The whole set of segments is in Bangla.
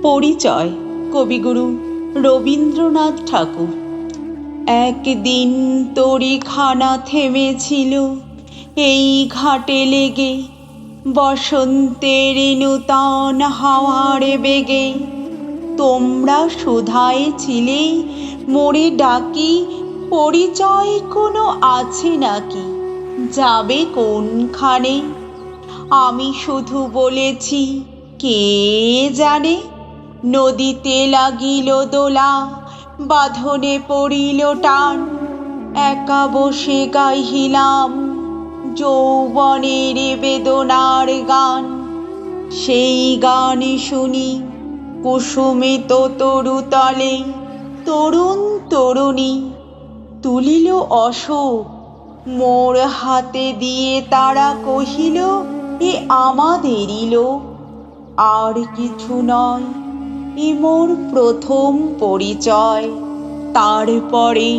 পরিচয় কবিগুরু রবীন্দ্রনাথ ঠাকুর। একদিন তরিখানা থেমেছিল এই ঘাটে লেগে, বসন্তের নূতন হাওয়ার বেগে। তোমরা শুধায় ছিলে মোরে ডাকি, পরিচয় কোনো আছে নাকি, যাবে কোনখানে? আমি শুধু বলেছি কে জানে। নদীতে লাগিল দোলা, বাঁধনে পড়িল টান, একা বসে গাইহিলাম যৌবনের বেদনার গান। সেই গান শুনি কুসুমিত তরুতলে, তরুণ তরুণী তুলিল অশোক মোর হাতে দিয়ে। তারা কহিল এ আমাদেরই লোক, আর কিছু নয়, এ মোর প্রথম পরিচয়। তারপরে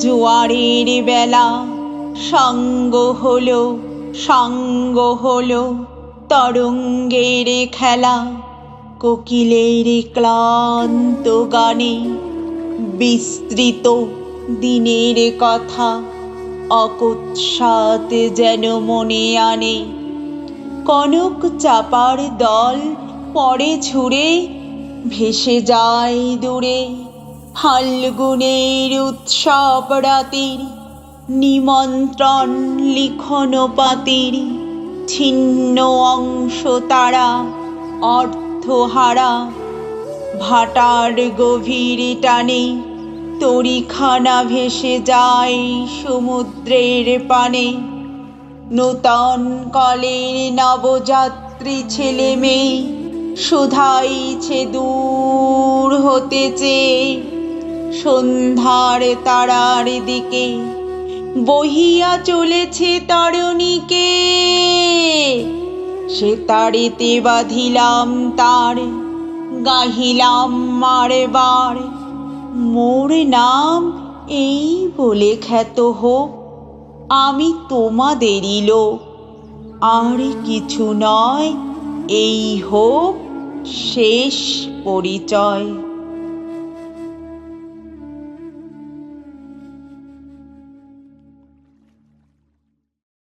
জোয়ারের বেলা সাঙ্গ হলো তরঙ্গের খেলা। কোকিলের ক্লান্ত গানে বিস্তৃত দিনের কথা অকস্মাৎ যেন মনে আনে। কনক চাপার দল পরে ঝুরে ভেসে যায় দূরে। ফাল্গুনের উৎসব রাতির নিমন্ত্রণ লিখন পাতির, ছিন্ন অংশ তারা অর্থহারা। ভাটার গভীর টানে তরিখানা ভেসে যায় সমুদ্রের পানে। নূতন কলের নবযাত্রী ছেলে মেয়ে শুধাইছে দূর হতে চেয়ে। সন্ধ্যার তারার দিকে বহিয়া চলেছে তরণীকে। সে তারেতে বাঁধিলাম তার, গাহিলাম মারবার, মোর নাম এই বলে খ্যাত হোক, আমি তোমাদেরই লোক। আর কিছু নয়, এই হোক শেষ পরিচয়।